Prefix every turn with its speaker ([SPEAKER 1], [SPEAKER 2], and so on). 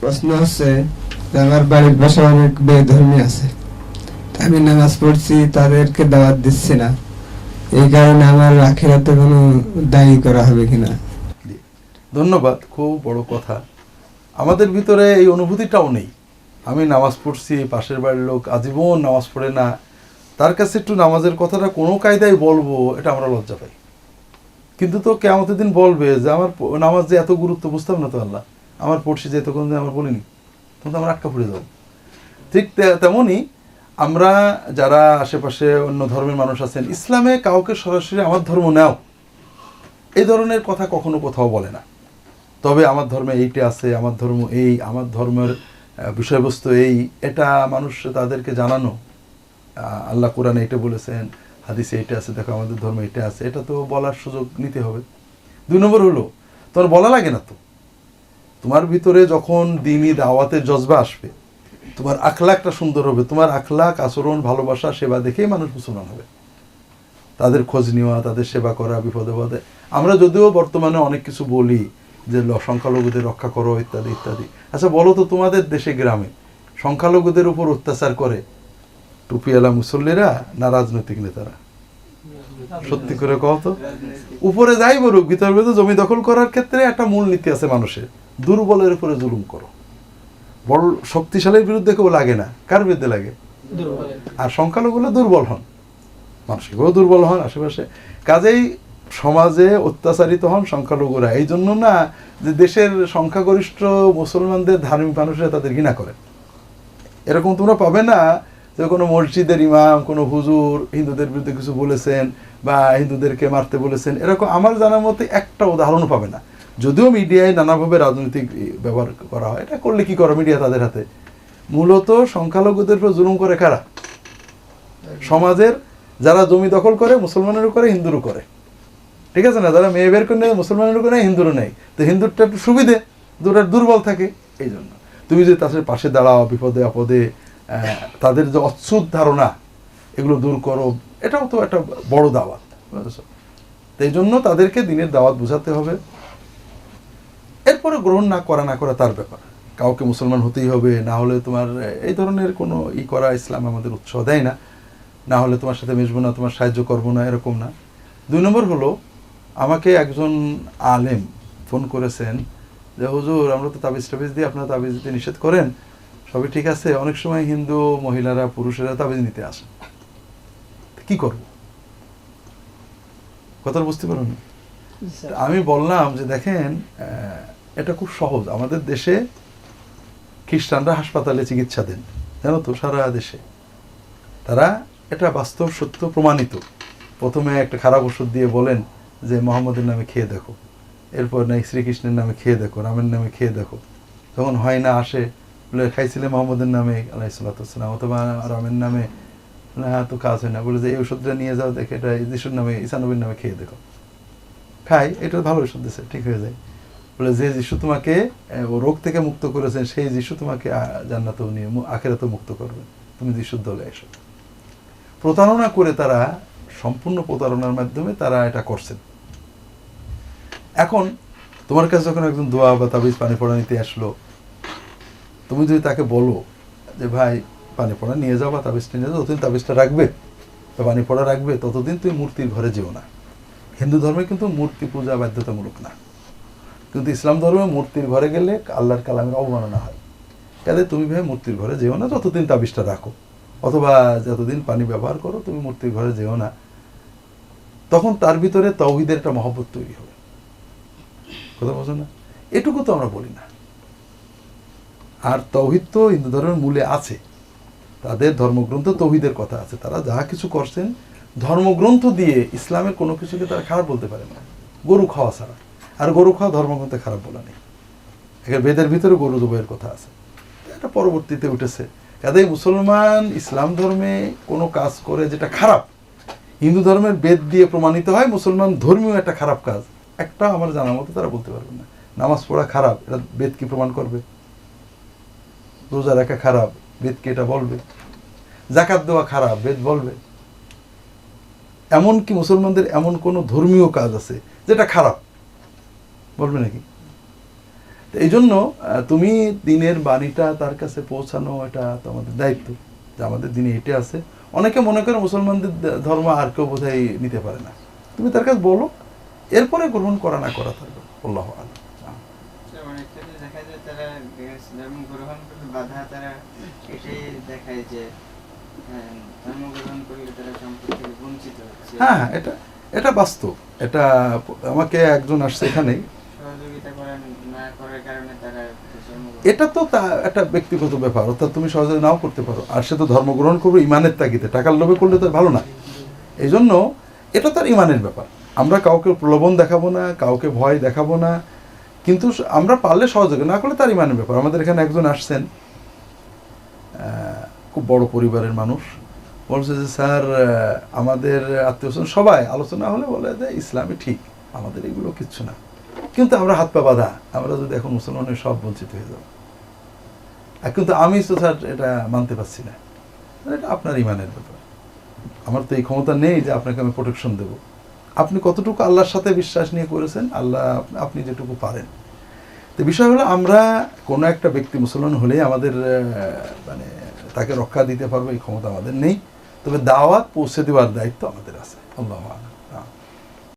[SPEAKER 1] প্রশ্ন হচ্ছে যে আমার বাড়ির পাশে অনেক বেধর্মী আছে, আমি নামাজ পড়ছি, তাদেরকে দাওয়াত দিচ্ছি না, এই কারণে আমার আখিরাতে কোনো দায়ী করা হবে কিনা?
[SPEAKER 2] ধন্যবাদ, খুব বড় কথা। আমাদের ভিতরে এই অনুভূতিটাও নেই। আমি নামাজ পড়ছি, পাশের বাড়ির লোক আজীবন নামাজ পড়ে না, তার কাছে একটু নামাজের কথাটা কোনো কায়দায় বলবো, এটা আমরা লজ্জা পাই। কিন্তু তো কিয়ামতের দিন বলবে যে আমার নামাজ যে এত গুরুত্ব বুঝতাম না তো আল্লাহ, আমার পড়ছি যে তখন আমার বলিনি, তখন তো আমরা আটকা পড়ে যাব। ঠিক তেমনই আমরা যারা আশেপাশে অন্য ধর্মের মানুষ আছেন, ইসলামে কাউকে সরাসরি আমার ধর্ম নাও এই ধরনের কথা কখনো কোথাও বলে না। তবে আমার ধর্মে এইটা আছে, আমার ধর্ম এই, আমার ধর্মের বিষয়বস্তু এই, এটা মানুষ তাদেরকে জানানো। আল্লাহ কোরআনে এটা বলেছেন, হাদিসে এটা আছে, দেখো আমাদের ধর্মে এটা আছে, এটা তো বলার সুযোগ নিতে হবে। 2 নম্বর হলো, তোমার বলা লাগে না তো। তোমার ভিতরে যখন দ্বীনি দাওয়াতের জজবা আসবে, তোমার আখলাকটা সুন্দর হবে, তোমার আখলাক, আচরণ, ভালোবাসা, সেবা দেখেই মানুষ মুসলমান হবে। তাদের খোঁজ নেওয়া, তাদের সেবা করা, বিপদে পদে। আমরা যদিও বর্তমানে অনেক কিছু বলি যে সংখ্যালঘুদের রক্ষা করো ইত্যাদি ইত্যাদি। আচ্ছা বলো তো, তোমাদের দেশে গ্রামে সংখ্যালঘুদের উপর অত্যাচার করে টুপিওয়ালা মুসল্লিরা না রাজনৈতিক নেতারা? সত্যি করে কও তো। উপরে যাই বলুক, ভিতর ভিতর জমি দখল করার ক্ষেত্রে একটা মূল নীতি আছে মানুষের, দুর্বলের উপরে জুলুম করো। বড় শক্তিশালীর বিরুদ্ধে কেউ লাগে না, কার বিরুদ্ধে লাগে? আর সংখ্যালঘুগুলো দুর্বল হন, মানসিকভাবে দুর্বল হন আশেপাশে। কাজেই সমাজে অত্যাচারিত হন সংখ্যালঘুরা। এই জন্য না যে দেশের সংখ্যাগরিষ্ঠ মুসলমানদের ধার্মিক মানুষরা তাদের ঘৃণা করে। এরকম তোমরা পাবে না যে কোনো মসজিদের ইমাম, কোনো হুজুর হিন্দুদের বিরুদ্ধে কিছু বলেছেন বা হিন্দুদেরকে মারতে বলেছেন, এরকম আমার জানার মতে একটা উদাহরণও পাবে না। যদিও মিডিয়ায় নানাভাবে রাজনৈতিক ব্যবহার করা হয়, এটা করলে কি করো মিডিয়া তাদের হাতে। মূলত সংখ্যালঘুদের উপর জুলুম করে কারা? সমাজের যারা জমি দখল করে, মুসলমানেরও করে, হিন্দুরও করে। ঠিক আছে না? যারা মেয়ে বের করে নেয়, মুসলমানেরও করে, হিন্দুরও নেই। তো হিন্দুরটা একটু সুবিধে, দুর্বল থাকে। এই জন্য তুমি যে তাদের পাশে দাঁড়াও, বিপদে আপদে তাদের যে অচ্ছুত ধারণা, এগুলো দূর করো, এটাও তো একটা বড় দাওয়াত, বুঝেছো? তো এই জন্য তাদেরকে দিনের দাওয়াত বোঝাতে হবে। এরপরে গ্রহণ না করা তার ব্যাপার। কাউকে মুসলমান হতেই হবে, না হলে তোমার এই ধরনের কোনো করা ইসলাম আমাদের উৎসাহ দেয় না। না হলে তোমার সাথে মিশবো না, তোমার সাহায্য করবো না, এরকম না। 2 নম্বর হলো, আমাকে একজন আলেম ফোন করেছেন যে হুজুর, আমরা তো তাবিজ টাবিজ দিয়ে, আপনারা তাবিজ দিতে নিষেধ করেন, সবই ঠিক আছে, অনেক সময় হিন্দু মহিলারা, পুরুষেরা তাবিজ নিতে আসেন, কি করব? কথা বুঝতে পারুন? আমি বললাম যে দেখেন, এটা খুব সহজ। আমাদের দেশে খ্রিস্টানরা হাসপাতালে চিকিৎসা দেন, জানো তো, সারা দেশে। তারা এটা বাস্তব সত্য প্রমাণিত। প্রথমে একটা খারাপ ওষুধ দিয়ে বলেন যে মোহাম্মদের নামে খেয়ে দেখো, এরপর নাই শ্রীকৃষ্ণের নামে খেয়ে দেখো, রামের নামে খেয়ে দেখো। তখন হয় না, আসে বলে খাইছিলে মোহাম্মদের নামে আলাইহিসসালাম অথবা রামের নামে, না তো কাজ হয় না, বলে যে এই ওষুধটা নিয়ে যাও, দেখে এটা যিশুর নামে, ঈসা নবীর নামে খেয়ে দেখো। খাই, এটা ভালো ওষুধ দিচ্ছে, ঠিক হয়ে যায়। বলে যে যিশু তোমাকে রোগ থেকে মুক্ত করেছেন, সেই যিশু তোমাকে জান্নাতেও নিয়ে আখিরাতেও মুক্ত করবে, তুমি যিশুর দলে এসো। প্রতারণা করে তারা, সম্পূর্ণ প্রতারণার মাধ্যমে তারা এটা করছেন। এখন তোমার কাছে যখন একজন দোয়া বা তাবিজ পানি পড়া নিতে আসলো, তুমি যদি তাকে বলো যে ভাই পানি পড়া নিয়ে যাও বা তাবিজটা নিয়ে যাও, যতদিন তাবিজটা রাখবে বা পানি পড়া রাখবে, ততদিন তুমি মূর্তির ঘরে যেও না। হিন্দু ধর্মে কিন্তু মূর্তি পূজা বাধ্যতামূলক না, কিন্তু ইসলাম ধর্মে মূর্তির ঘরে গেলে আল্লাহর কালামের অবমাননা হয়। তাহলে তুমি ভাই মূর্তির ঘরে যেও না, যতদিন তাবিজটা রাখো, অথবা যতদিন পানি ব্যবহার করো, তুমি মূর্তির ঘরে যেও না। তখন তার ভিতরে তাওহীদের একটা মহব্বত তৈরি হবে। কথা বোঝো না? এটুকু তো আমরা বলি না। আর তাওহীদ তো হিন্দু ধর্মের মূলে আছে, তাদের ধর্মগ্রন্থ তাওহীদের কথা আছে। তারা যা কিছু করছেন ধর্মগ্রন্থ দিয়ে, ইসলামের কোনো কিছুকে তারা খারাপ বলতে পারে না, গরু খাওয়া ছাড়া। আর গরু খাওয়া ধর্মগ্রন্থে খারাপ বলা নেই। এখানে বেদের ভিতরে গরু জবাইয়ের কথা আছে, এটা পরবর্তীতে উঠেছে। কাজেই মুসলমান ইসলাম ধর্মে কোনো কাজ করে যেটা খারাপ, হিন্দু ধর্মের বেদ দিয়ে প্রমাণিত হয় মুসলমান ধর্মীয় একটা খারাপ কাজ, একটা আমার জানার মতো তারা বলতে পারবে না। নামাজ পড়া খারাপ, এটা বেদ কি প্রমাণ করবে? রোজা রাখা খারাপ, বেদ কি এটা বলবে? যাকাত দেওয়া খারাপ, বেদ বলবে? এমনকি মুসলমানদের এমন কোনো ধর্মীয় কাজ আছে যেটা খারাপ, বলবে নাকি? এই জন্য তুমি দিনের বাণীটা তার কাছে পৌঁছানো, এটা তো আমাদের দায়িত্ব, যে আমাদের দিনে এটা আছে। অনেকে মনে করে মুসলমানদের ধর্ম আর কেউ বোধহয় নিতে পারে না, তুমি তার কাছে বলো, এরপরে গ্রহণ করা না করা থাকবে। আল্লাহু আ'লাম।
[SPEAKER 3] অনেক ক্ষেত্রে দেখা যায় তারা ইসলাম গ্রহণ করতে বাধা, তারা এটাই দেখায় যে ধর্ম গ্রহণ করলে তারা সম্পদ থেকে বঞ্চিত হচ্ছে।
[SPEAKER 2] হ্যাঁ, এটা বাস্তব। এটা আমাকে একজন আসছে এখানেই,
[SPEAKER 3] সহযোগিতা করেন না করার কারণে তারা
[SPEAKER 2] এটা তো একটা ব্যক্তিগত ব্যাপার, অর্থাৎ তুমি সহজে নাও করতে পারো, আর সে তো ধর্ম গ্রহণ করবে ইমানের তাগিদে, টাকার লোভে করলে তো ভালো না। এই জন্য এটা তার ইমানের ব্যাপার। আমরা কাউকে প্রলোভন দেখাবো না, কাউকে ভয় দেখাবো না, কিন্তু আমরা পারলে সহযোগিতা না করলে তার ইমানের ব্যাপার। আমাদের এখানে একজন আসছেন, খুব বড় পরিবারের মানুষ, বলছে যে স্যার আমাদের আত্মীয়স্বজন সবাই আলোচনা হলে বলে যে ইসলামে ঠিক, আমাদের এগুলো কিচ্ছু না, কিন্তু আমরা হাত পা বাঁধা, আমরা যদি এখন মুসলমানের সব বঞ্চিত হয়ে যাব। কিন্তু আমি তো স্যার এটা মানতে পারছি না। এটা আপনার ইমানের ব্যাপার, আমার তো এই ক্ষমতা নেই যে আপনাকে আমি প্রোটেকশন দেব। আপনি কতটুকু আল্লাহর সাথে বিশ্বাস নিয়ে করেছেন, আল্লাহ আপনি যেটুকু পারেন। তো বিষয় হলো, আমরা কোনো একটা ব্যক্তি মুসলমান হলেই আমাদের মানে তাকে রক্ষা দিতে পারবো এই ক্ষমতা আমাদের নেই, তবে দাওয়াত পৌঁছে দেওয়ার দায়িত্ব আমাদের আছে। আল্লাহু আ'লাম।